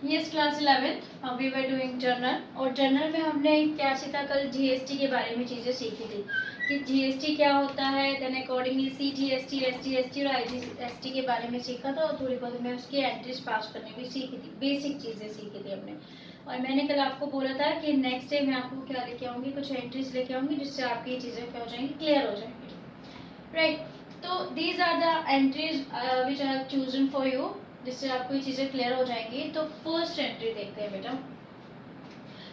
Yes, class 11 we were doing journal. और journal में हमने क्या सीखा, कल जीएसटी के बारे में चीज़ें सीखी थी कि जीएसटी क्या होता है, देन अकॉर्डिंगली सीजीएसटी, एसजीएसटी और आईजीएसटी के बारे में सीखा था। और थोड़ी बहुत हमने उसकी एंट्रीज पास करनी भी सीखी थी, बेसिक चीज़ें सीखी थी हमने। और मैंने कल आपको बोला था कि नेक्स्ट डे मैं आपको क्या लेके आऊँगी, कुछ एंट्रीज लेके आऊँगी जिससे आपकी ये चीज़ें क्या हो जाएंगी, क्लियर हो जाएंगी, राइट। तो these are the entries which I have chosen for you, जिससे आपको ये चीज़ें क्लियर हो जाएंगी। तो फर्स्ट एंट्री देखते हैं बेटा।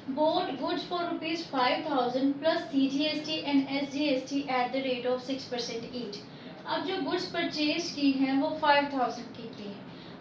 bought goods for ₹5,000 plus CGST and SGST at the rate of 6% each। अब जो गुड्स परचेज की हैं वो 5,000 की है।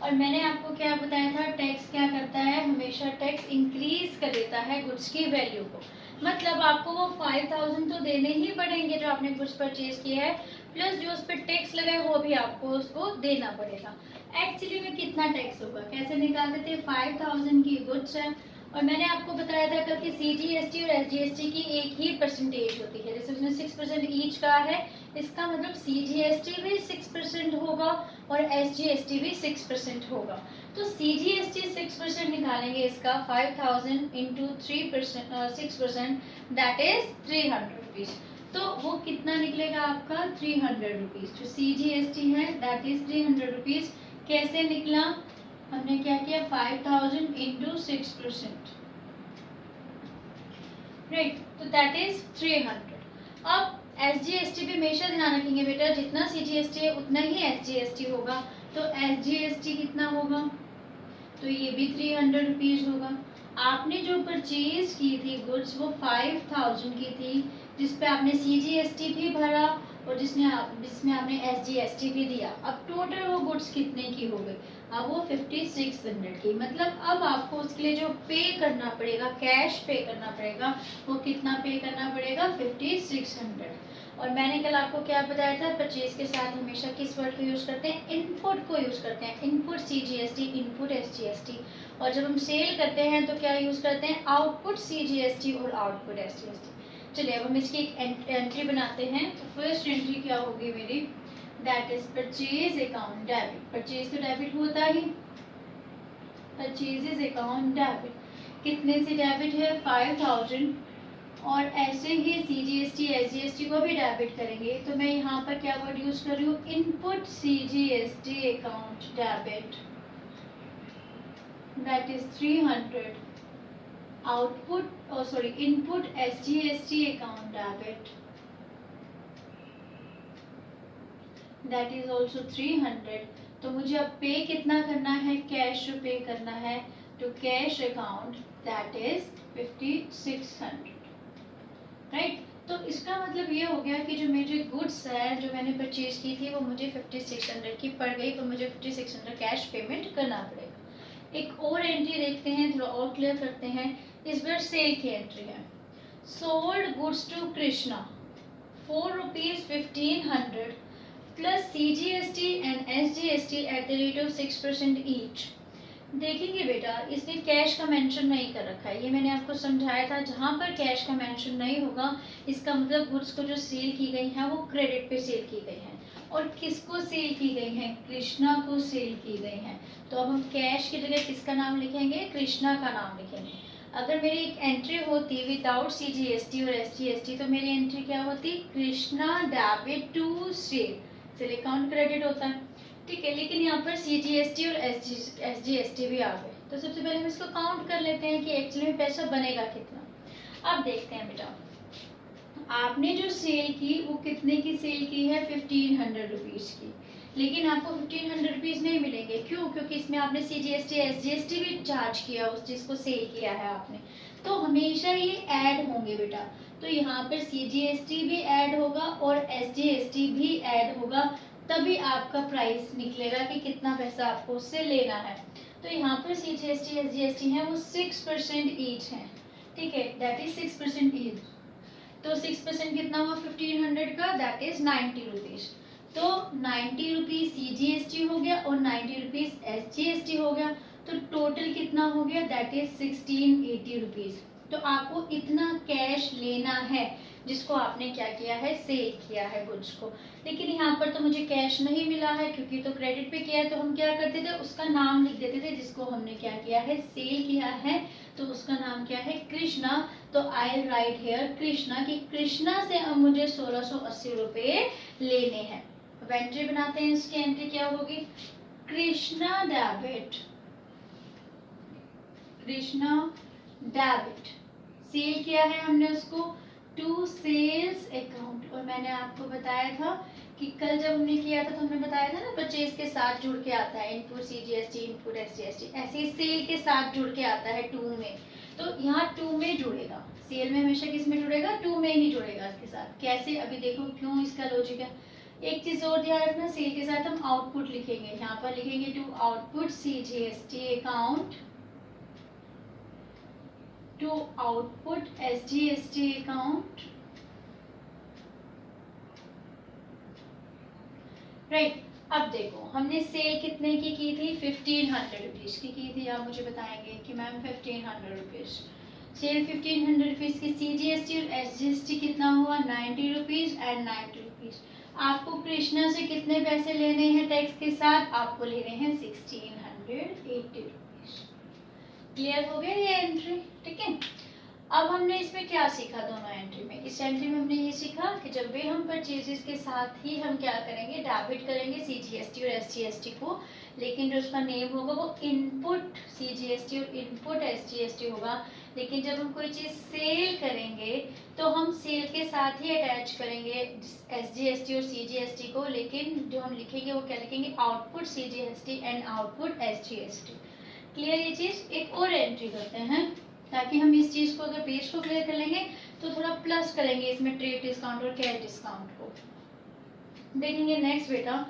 और मैंने आपको क्या बताया था, टैक्स क्या करता है, हमेशा टैक्स इंक्रीज कर देता है गुड्स की वैल्यू को। मतलब आपको वो 5,000 तो देने ही पड़ेंगे जो आपने गुड्स परचेज किया है, प्लस जो उस पर टैक्स लगा है वो भी आपको उसको देना पड़ेगा। एक्चुअली में कितना टैक्स होगा, कैसे निकालते थे, 5,000 की गुड्स है और मैंने आपको बताया था कल कि सीजीएसटी और एसजीएसटी की एक ही परसेंटेज होती है। जैसे उसने 6% ईच कहा है, इसका मतलब सीजीएसटी भी 6% होगा और एसजीएसटी भी 6% होगा। तो सीजीएसटी 6% निकालेंगे इसका, 5,000 इंटू 6%, दैट इज 300 रुपीज। तो वो कितना निकलेगा आपका, 300 रुपीज। जो सीजीएसटी है दैट इज 300 रुपीज। कैसे निकला, हमने क्या किया, 5,000 इंटू 6%, राइट, तो दैट इज 300। अब एसजीएसटी पे हमेशा ध्यान रखेंगे बेटा, जितना सीजीएसटी है उतना ही एसजीएसटी होगा। तो एसजीएसटी कितना होगा, तो ये भी 300 रुपीज होगा। आपने जो परचेज की थी गुड्स वो 5,000 की थी, जिसपे आपने सीजीएसटी भी भरा और जिसमें आपने एसजीएसटी भी दिया। अब टोटल वो गुड्स कितने की हो गई, अब वो 5600 की। मतलब अब आपको उसके लिए जो पे करना पड़ेगा, कैश पे करना पड़ेगा, वो कितना पे करना पड़ेगा, 5600। और मैंने कल आपको क्या बताया था, परचेज के साथ हमेशा किस वर्ड को यूज करते हैं, इनपुट को यूज करते हैं। Input CGST, input SGST. और जब हम सेल करते हैं तो क्या यूज करते हैं, आउटपुट सीजीएसटी और आउटपुट एसजीएसटी। चलिए अब हम इसकी एक एंट्री बनाते हैं। तो फर्स्ट एंट्री क्या होगी मेरी, that is purchase account debit. Purchase तो डेबिट होता ही, परचेजेज अकाउंट डेबिट। कितने से डेबिट है, 5,000। और ऐसे ही सीजीएसटी एसजीएसटी को भी डेबिट करेंगे। तो मैं यहाँ पर क्या वर्ड यूज कर रही हूँ, input CGST account debit, that is 300। Output input SGST account debit, that is also 300। तो मुझे अब पे कितना करना है, कैश पे करना है। तो cash account that is 5600, right. तो इसका मतलब ये हो गया कि जो मेरे गुड्स है जो मैंने परचेज की थी वो मुझे 5600 की पड़ गई, तो मुझे 5600 कैश पेमेंट करना पड़ेगा। एक और एंट्री देखते हैं, थोड़ा और क्लियर करते हैं। इस बार सेल की एंट्री है। Sold goods to Krishna for ₹1500 plus CGST and SGST at the rate of 6% each. देखेंगे बेटा, इसने कैश का मेंशन नहीं कर रखा है, ये मैंने आपको समझाया था। जहाँ पर कैश का मेंशन नहीं होगा, इसका मतलब गुड्स को जो सेल की गई है वो क्रेडिट पे सेल की गई है। और किसको सेल की गई है, कृष्णा को सेल की गई है। तो अब हम कैश की जगह किसका नाम लिखेंगे, कृष्णा का नाम लिखेंगे। अगर मेरी एक एंट्री होती विदाउट CGST और SGST, तो मेरी एंट्री क्या होती, Krishna debit to sale account credit होता है, ठीक है। लेकिन यहाँ पर CGST और SGST भी आ गए। तो सबसे पहले हम इसको काउंट कर लेते हैं कि एक्चुअली में पैसा बनेगा कितना। अब देखते हैं बेटा, आपने जो सेल की वो कितने की सेल की है, 1500 रुपीज की। लेकिन आपको 1500 रुपीज नहीं मिलेंगे, क्यों, क्योंकि इसमें आपने CGST SGST भी चार्ज किया उस चीज को सेल किया है आपने। तो हमेशा ये ऐड होंगे बेटा। तो यहाँ पर CGST भी ऐड होगा और SGST भी ऐड होगा, तभी आपका प्राइस निकलेगा कि कितना पैसा आपको उससे लेना है। तो यहाँ पर CGST SGST है वो 6% ईच है, ठीक है, दैट इज 6% ईच। तो 6% कितना हुआ 1500 का, दैट इज 90 रुपीज। तो 90 रुपीज CGST हो गया और 90 रुपीज SGST हो गया। तो टोटल कितना हो गया, दैट इज 1680 रुपीज। तो आपको इतना कैश लेना है जिसको आपने क्या किया है, सेल किया है गुड्स को। लेकिन यहाँ पर तो मुझे कैश नहीं मिला है क्योंकि तो क्रेडिट पे किया है, तो हम क्या करते थे, उसका नाम लिख देते थे जिसको हमने क्या किया है, सेल किया है। तो उसका नाम क्या है, कृष्णा। तो आई राइट हेयर कृष्णा, कि कृष्णा से अब मुझे 1680 रुपये लेने हैं। अब एंट्री बनाते हैं, इसकी एंट्री क्या होगी, Krishna debit, Krishna debit, sale किया है हमने उसको टू सेल्स अकाउंट। और मैंने आपको बताया था कि कल जब हमने किया था तो हमने बताया था ना, परचेज के साथ जुड़ के आता है, इनपुट सीजीएसटी, इनपुट एसजीएसटी, ऐसे ही सेल के साथ जुड़ के आता है टू में। तो यहाँ टू में जुड़ेगा, सेल में हमेशा किस में जुड़ेगा, टू में ही जुड़ेगा इसके साथ। कैसे, अभी देखो क्यों इसका लॉजिक है। एक चीज और ध्यान रखना, सेल के साथ हम आउटपुट लिखेंगे, यहाँ पर लिखेंगे to output CGST account, to output SGST account, right. अब देखो हमने सेल कितने की थी, 1500 रुपीज की थी। आप मुझे बताएंगे कि मैम 1500 रुपीज, सेल 1500 रुपीज की, सीजीएसटी और एसजीएसटी कितना हुआ, 90 रुपीज एंड 90 रुपीज। आपको कृष्णा से कितने पैसे लेने हैं टैक्स के साथ, आपको लेने हैं 1680 रुपीज। क्लियर हो गया ये एंट्री, ठीक है। अब हमने इसमें क्या सीखा दोनों एंट्री में, इस एंट्री में हमने ये सीखा कि जब भी हम परचेजेस के साथ ही हम क्या करेंगे, डेबिट करेंगे सीजीएसटी और एसजीएसटी को, लेकिन जो उसका नेम होगा वो इनपुट सीजीएसटी और इनपुट एसजीएसटी होगा। लेकिन जब हम कोई चीज़ सेल करेंगे तो हम सेल के साथ ही अटैच करेंगे एसजीएसटी और सीजीएसटी को, लेकिन जो हम लिखेंगे वो क्या लिखेंगे, output CGST and output SGST. Clear ये चीज़। एक और एंट्री करते हैं ताकि हम इस चीज को, अगर पेज को क्लियर कर लेंगे तो थोड़ा प्लस करेंगे इसमें ट्रेड डिस्काउंट और कैश डिस्काउंट को। देखेंगे नेक्स्ट बेटा,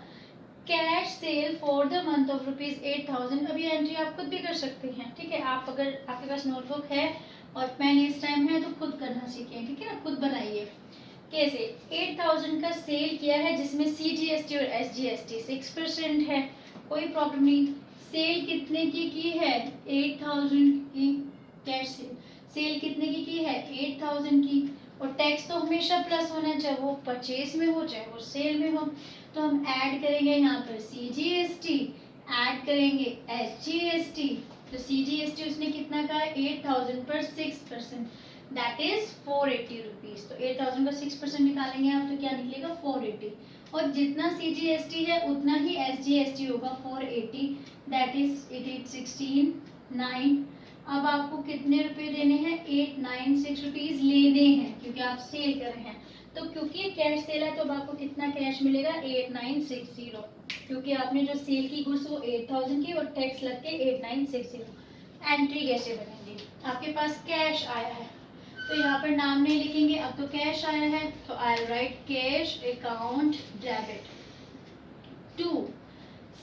cash cell for the month of ₹8000। अभी एंट्री आप खुद भी कर सकते हैं, ठीक है। आप अगर आपके पास नोटबुक है और पेन इस टाइम है तो खुद करना सीखें, ठीक है ना, खुद बनाइए। कैसे, 8000 का सेल किया है जिसमें सीजीएसटी और एसजीएसटी 6% है, कोई प्रॉब्लम नहीं। सेल कितने की है, 8000 की। कैश सेल कितने की है, 8000 की। और टैक्स तो हमेशा प्लस होना, चाहे वो परचेज में हो चाहे वो सेल में हो। तो हम ऐड करेंगे यहाँ पर सीजीएसटी, ऐड करेंगे एसजीएसटी। तो सीजीएसटी उसने कितना कहा, 8000 पर 6%, दैट इज 480 रुपीज। तो 8000 का 6% निकालेंगे आप तो क्या निकलेगा, 480। और जितना सीजीएसटी है उतना ही एसजीएसटी होगा, 480, दैट इज इट इज 16 9। अब आपको कितने रुपए देने हैं, 896 रुपीज लेने हैं क्योंकि आप सेल कर रहे हैं। तो क्योंकि ये कैश सेल है तो अब आपको कितना कैश मिलेगा, 8960, क्योंकि आपने जो सेल की गुड्स वो 8000 की और टैक्स लग के 8960। एंट्री कैसे बनेगी, आपके पास कैश आया है तो यहाँ पर नाम नहीं लिखेंगे, अब तो कैश आया है तो I write cash account debit to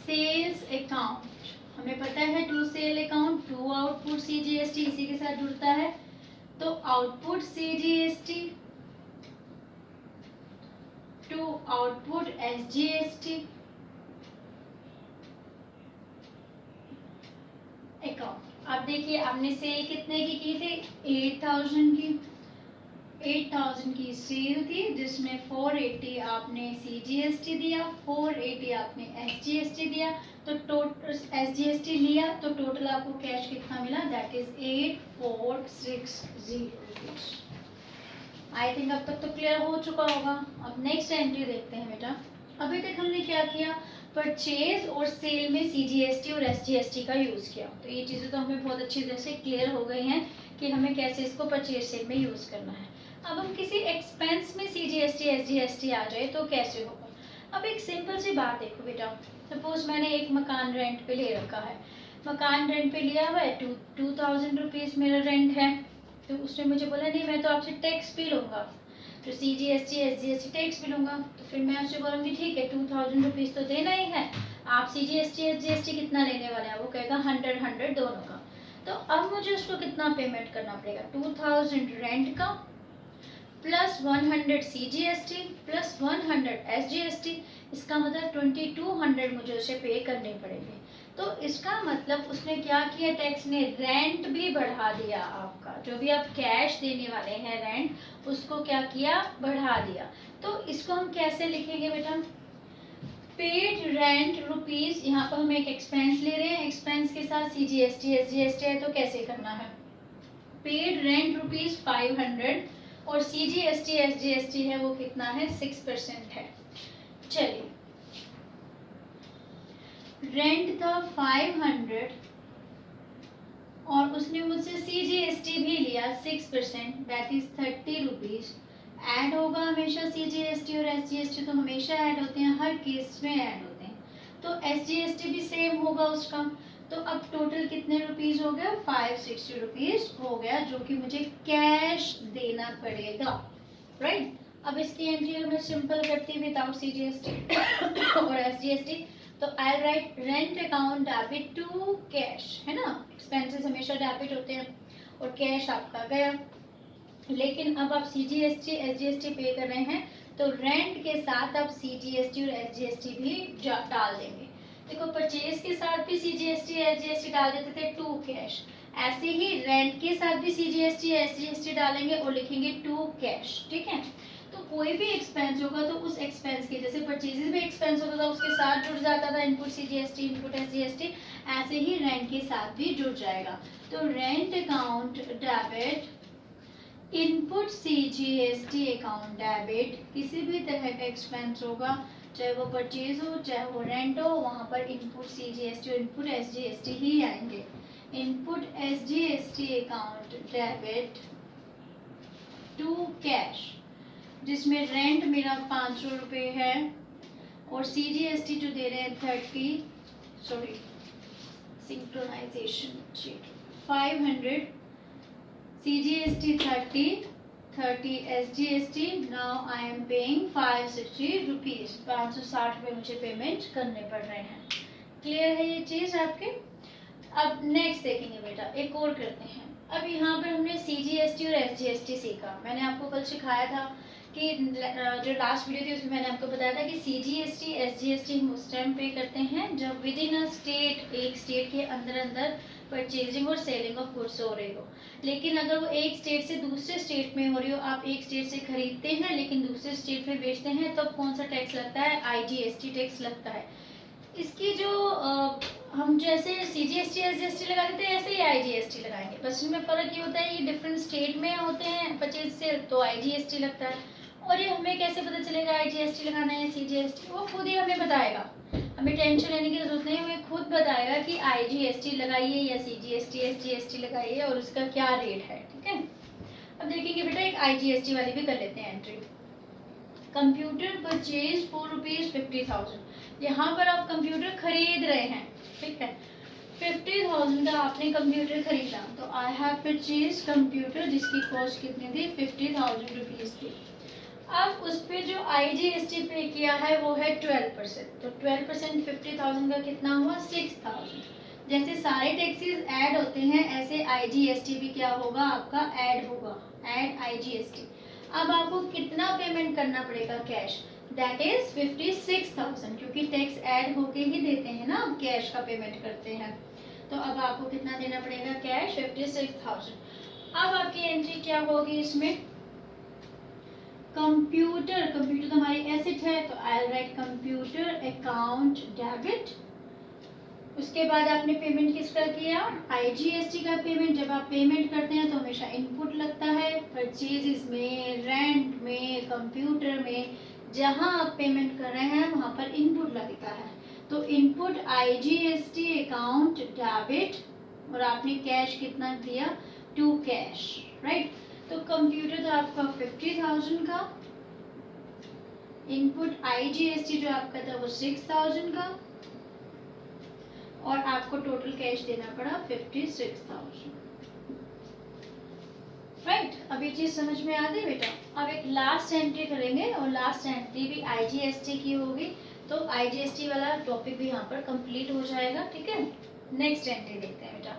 sales account. हमें पता है to sale account, to output CGST इसी के साथ जुड़ता है। तो output CGST to output SGST account. अब देखिए आपने सेल कितने की थी, 8000 की। 8000 की सेल थी जिसमें 480 आपने सीजीएसटी दिया, 480 आपने एसजीएसटी दिया। तो टोटल एसजीएसटी लिया तो टोटल आपको कैश कितना मिला, that is 8460 rupees. I think अब तक तो क्लियर हो चुका होगा। अब नेक्स्ट एंट्री देखते हैं बेटा। अभी तक हमने क्या किया, परचेज और सेल में सीजीएसटी और एसजीएसटी का यूज किया। तो ये चीजें तो हमें बहुत अच्छी तरह से क्लियर हो गई हैं कि हमें कैसे इसको परचेज सेल में यूज करना है। अब हम किसी एक्सपेंस में सीजीएसटी एसजीएसटी आ जाए तो कैसे होगा। अब एक सिंपल सी बात देखो बेटा, सपोज मैंने एक मकान रेंट पे ले रखा है, मकान रेंट पे लिया हुआ है, 2000 रुपीज मेरा रेंट है। तो उसने मुझे बोला नहीं मैं तो आपसे टैक्स भी लूँगा, तो सीजीएसटी एसजीएसटी टैक्स भी लूँगा। तो फिर मैं उससे बोलूँगी ठीक है 2000 रुपीज़ तो देना ही है, आप सीजीएसटी एसजीएसटी कितना लेने वाले हैं, वो कहेगा 100 दोनों का। तो अब मुझे उसको कितना पेमेंट करना पड़ेगा, 2000 रेंट का प्लस 100 सीजीएसटी प्लस 100 एसजीएसटी। इसका मतलब 2200 मुझे उसे पे करने पड़ेंगे। तो इसका मतलब उसने क्या किया, टैक्स ने रेंट भी बढ़ा दिया आपका, जो भी आप कैश देने वाले हैं रेंट, उसको क्या किया, बढ़ा दिया। तो इसको हम कैसे लिखेंगे बेटा, पेड रेंट रुपीज, यहाँ पर हम एक एक्सपेंस ले रहे हैं, एक्सपेंस के साथ CGST SGST है, तो कैसे करना है, पेड रेंट रुपीज 500 और CGST SGST है वो कितना है, 6% है। चलिए, रेंट था 500 और उसने मुझसे CGST भी लिया 6%, दैट इज 30 रुपीज। ऐड होगा हमेशा CGST और SGST, तो हमेशा ऐड होते हैं, हर केस में ऐड होते हैं, तो SGST भी सेम होगा उसका। तो अब टोटल कितने रुपीज हो गया, 560 रुपीज हो गया, जो कि मुझे कैश देना पड़ेगा, राइट। अब इसकी एंट्री मैं सिंपल करती हूँ विदाउट CGST और SGST, तो I write rent account debit to cash, है ना, एक्सपेंसेस हमेशा डेबिट होते हैं और कैश आपका गया। लेकिन अब आप CGST SGST पे कर रहे हैं, तो रेंट के साथ आप CGST और SGST भी डाल देंगे। देखो, परचेज के साथ भी CGST SGST डाल देते थे टू कैश, ऐसे ही रेंट के साथ भी CGST SGST डालेंगे और लिखेंगे टू कैश, ठीक है। तो कोई भी एक्सपेंस होगा तो उस एक्सपेंस के, जैसे परचेजेस भी एक्सपेंस होता था उसके साथ जुड़ जाता था इनपुट CGST इनपुट SGST, ऐसे ही रेंट के साथ भी जुड़ जाएगा। तो rent account debit input CGST account debit, किसी भी तरह का एक्सपेंस होगा, चाहे वो परचेज हो चाहे वो रेंट हो, वहाँ पर इनपुट CGST और इनपुट SGST ही आएंगे। Input SGST account debit to cash, जिसमें रेंट मेरा 500 रुपये है और CGST जो दे रहे हैं 500, CGST 30 SGST, now I am paying 560 rupees, 560 रुपये मुझे पेमेंट करने पड़ रहे हैं। क्लियर है ये चीज़ आपके। अब नेक्स्ट देखेंगे बेटा, एक और करते हैं। अब यहाँ पर हमने CGST और SGST सीखा, मैंने आपको कल सिखाया था कि जो लास्ट वीडियो थी उसमें मैंने आपको बताया था कि CGST SGST हम उस टाइम पे करते हैं जब विद इन अ स्टेट, एक स्टेट के अंदर अंदर परचेजिंग और सेलिंग ऑफ गुड्स हो रही हो। लेकिन अगर वो एक स्टेट से दूसरे स्टेट में हो रही हो, आप एक स्टेट से खरीदते हैं लेकिन दूसरे स्टेट में बेचते हैं, तब कौन सा टैक्स लगता है, IGST टैक्स लगता है। इसकी जो हम जैसे CGST SGST लगा देते हैं, ऐसे ही IGST लगाएंगे, बस इनमें फ़र्क ये होता है ये डिफरेंट स्टेट में होते हैं परचेज से, तो IGST लगता है। और ये हमें कैसे पता चलेगा IGST लगाना है CGST, वो खुद ही हमें बताएगा, हमें टेंशन लेने की जरूरत नहीं, हमें खुद बताएगा कि IGST लगाइए या CGST SGST लगाइए और उसका क्या रेट है, ठीक है। अब देखेंगे बेटा, एक IGST वाली भी कर लेते हैं एंट्री। कंप्यूटर परचेज फॉर ₹50,000, यहाँ पर आप कंप्यूटर खरीद रहे हैं, ठीक है, 50,000 का आपने कंप्यूटर खरीदा, तो आई हैव परचेज कंप्यूटर जिसकी कॉस्ट कितनी थी, 50,000 रुपीज़ थी। अब उस पर जो IGST पे किया है वो है 12%, तो 12% 50,000 का कितना हुआ, 6,000। जैसे सारे टैक्सेस ऐड होते हैं ऐसे IGST भी क्या होगा आपका, ऐड होगा, ऐड IGST। अब आपको कितना पेमेंट करना पड़ेगा, कैश, दैट इज 56,000, क्योंकि टैक्स ऐड होके ही देते हैं ना, आप कैश का पेमेंट करते हैं, तो अब आपको कितना देना पड़ेगा, कैश 56,000। अब आपकी एंट्री क्या होगी इसमें, कंप्यूटर तो हमारी एसेट है, तो I right computer account debit. उसके बाद आपने पेमेंट किसका किया, IGST का पेमेंट। जब आप पेमेंट करते हैं तो हमेशा इनपुट लगता है, परचेजेस में, रेंट में, कंप्यूटर में, जहां आप पेमेंट कर रहे हैं वहां पर इनपुट लगता है, तो इनपुट IGST अकाउंट डेबिट, और आपने कैश कितना दिया, टू कैश, राइट। तो कंप्यूटर था आपका 50,000 का, इनपुट IGST जो आपका था वो 6,000 का, और आपको टोटल कैश देना पड़ा 56,000, राइट। अब ये चीज समझ में आ गई बेटा। अब एक लास्ट एंट्री करेंगे और लास्ट एंट्री भी IGST की होगी, तो IGST वाला टॉपिक भी यहाँ पर कंप्लीट हो जाएगा, ठीक है। नेक्स्ट एंट्री देखते हैं बेटा।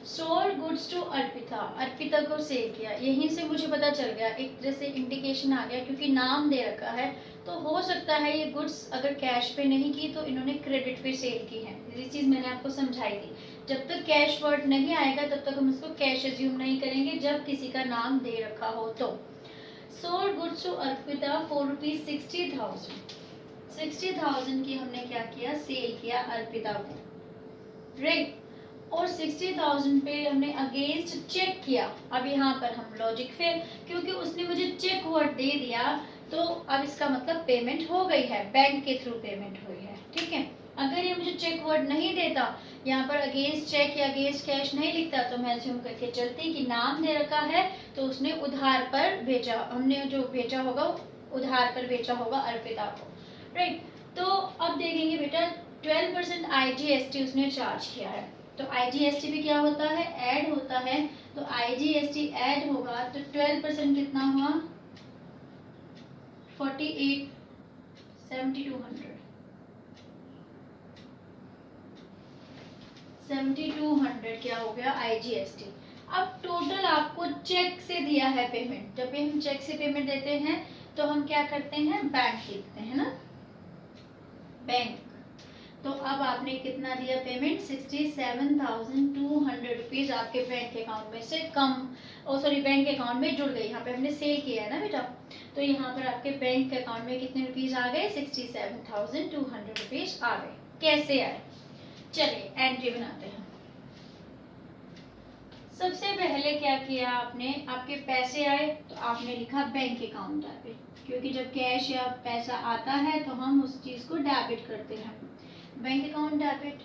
Sold goods to Arpita, Arpita को सेल किया। यहीं से मुझे पता चल गया, एक तरह से इंडिकेशन आ गया, क्योंकि नाम दे रखा है तो हो सकता है ये गुड्स अगर कैश पे नहीं की तो इन्होंने क्रेडिट पे सेल की है। ये चीज़ मैंने आपको समझाई थी। जब तक कैश वर्ड नहीं आएगा तब तक हम इसको कैश एज्यूम नहीं करेंगे, जब किसी का नाम दे रखा हो तो। Sold goods to Arpita for ₹60,000, 60,000 की हमने क्या किया, सेल किया अर्पिता को, राइट। और 60,000 पे हमने अगेंस्ट चेक किया। अब यहाँ पर हम लॉजिक फेल, क्योंकि उसने मुझे चेक वर्ड दे दिया तो अब इसका मतलब पेमेंट हो गई है, बैंक के थ्रू पेमेंट हुई है, ठीक है। अगर ये मुझे चेक वर्ड नहीं देता, यहाँ पर अगेंस्ट चेक या अगेंस्ट कैश नहीं लिखता, तो मैं अज्यूम करके चलती कि नाम दे रखा है तो उसने उधार पर भेजा, हमने जो भेजा होगा उधार पर बेचा होगा अर्पिता को, राइट। तो अब देखेंगे बेटा 12% IGST उसने चार्ज किया है, तो IGST भी क्या होता है, ऐड होता है। तो IGST ऐड होगा तो 12% कितना हुआ, 48, 7200, 7200 क्या हो गया IGST। अब टोटल आपको चेक से दिया है पेमेंट। जब भी हम चेक से पेमेंट देते हैं तो हम क्या करते हैं, बैंक लिखते हैं ना, बैंक। तो अब आपने कितना दिया पेमेंट, 67,200 रुपीज आपके बैंक अकाउंट में से कम, बैंक अकाउंट में जुड़ गई। यहाँ पे हमने सेल किया है ना बेटा, तो यहाँ पर आपके बैंक अकाउंट में कितने रुपीज आ गए, 67,200 रुपीज आ गए। कैसे आए, चलिए एंट्री बनाते हैं। सबसे पहले क्या किया आपने, आपके पैसे आए तो आपने लिखा बैंक अकाउंट डेबिट, क्योंकि जब कैश या पैसा आता है तो हम उस चीज को डेबिट करते हैं, बैंक अकाउंट डेबिट।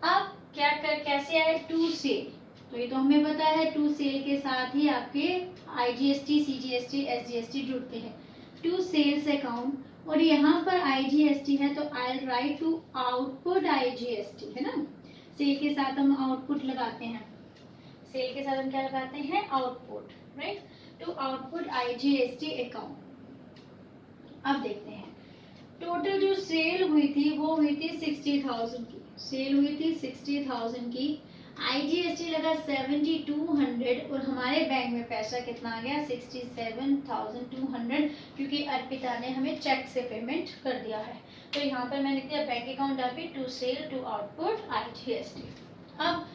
अब क्या कैसे आए, टू सेल, तो ये तो हमें पता है टू सेल के साथ ही आपके IGST, CGST, SGST जुड़ते हैं, टू सेल्स अकाउंट। और यहाँ पर IGST है तो I right to output IGST, है ना। सेल के साथ हम आउटपुट लगाते हैं, सेल के साथ हम क्या लगाते हैं, output, right, to output IGST account. अब देखते हैं टोटल जो सेल हुई थी वो हुई थी 60,000 की, सेल हुई थी 60,000 की, IGST लगा 7200 और हमारे बैंक में पैसा कितना आ गया, 67,200, क्योंकि अर्पिता ने हमें चेक से पेमेंट कर दिया है। तो यहाँ पर मैंने दिया bank account debit to sale to output IGST। अब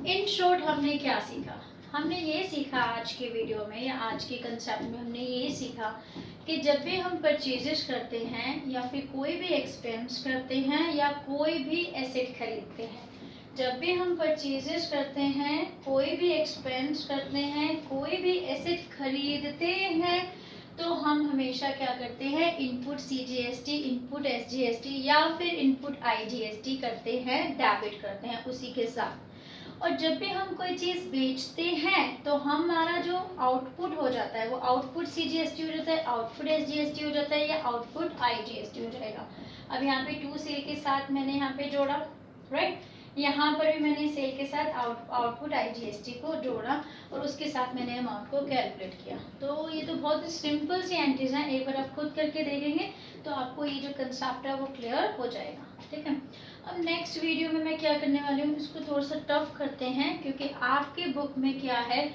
इन शॉर्ट हमने क्या सीखा, हमने ये सीखा आज के वीडियो में या आज के कंसेप्ट में हमने ये सीखा कि जब भी हम परचेजेस करते हैं या फिर कोई भी एक्सपेंस करते हैं या कोई भी एसेट खरीदते हैं, जब भी हम परचेजेस करते हैं, कोई भी एक्सपेंस करते हैं, कोई भी एसेट खरीदते हैं, तो हम हमेशा क्या करते हैं, इनपुट CGST, इनपुट SGST या फिर इनपुट IGST करते हैं, डेबिट करते हैं उसी के साथ। और जब भी हम कोई चीज़ बेचते हैं तो हमारा जो आउटपुट हो जाता है वो आउटपुट CGST हो जाता है, आउटपुट SGST हो जाता है या आउटपुट IGST हो जाएगा। अब यहाँ पे टू सेल के साथ मैंने यहाँ पे जोड़ा, राइट, यहाँ पर भी मैंने सेल के साथ आउटपुट IGST को जोड़ा और उसके साथ मैंने अमाउंट को कैलकुलेट किया। तो ये तो बहुत सिंपल सी एंट्रीज हैं, एक बार आप खुद करके देखेंगे तो आपको ये जो कंसेप्ट है वो क्लियर हो जाएगा, ठीक है। अब नेक्स्ट वीडियो में मैं क्या करने वाली हूँ, इसको थोड़ा सा टफ करते हैं, क्योंकि आपके बुक में क्या है,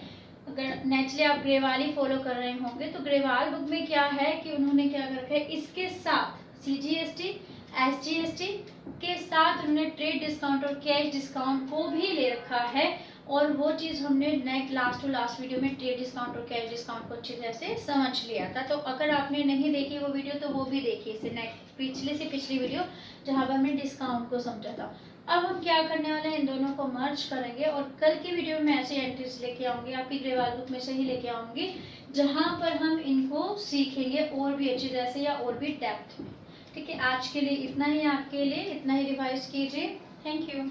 अगर नेचुरली आप ग्रेवाली फॉलो कर रहे होंगे तो ग्रेवाल बुक में क्या है कि उन्होंने क्या कर रखा है, इसके साथ CGST, SGST के साथ उन्होंने ट्रेड डिस्काउंट और कैश डिस्काउंट को भी ले रखा है। और वो चीज़ हमने लास्ट टू लास्ट वीडियो में ट्रेड डिस्काउंट और कैश डिस्काउंट को अच्छी तरह से समझ लिया था। तो अगर आपने नहीं देखी वो वीडियो तो वो भी देखिए, इसे पिछली वीडियो जहाँ पर हमने डिस्काउंट को समझा था। अब हम क्या करने वाले हैं, इन दोनों को मर्ज करेंगे और कल की वीडियो में ऐसी एंट्रीज लेके आऊँगी, आपकी ग्रेवाल बुक में से ही लेके आऊँगी, जहाँ पर हम इनको सीखेंगे और भी अच्छी तरह से या और भी डेप्थ में, ठीक है। आज के लिए इतना ही, आपके लिए इतना ही रिवाइज कीजिए। Thank you.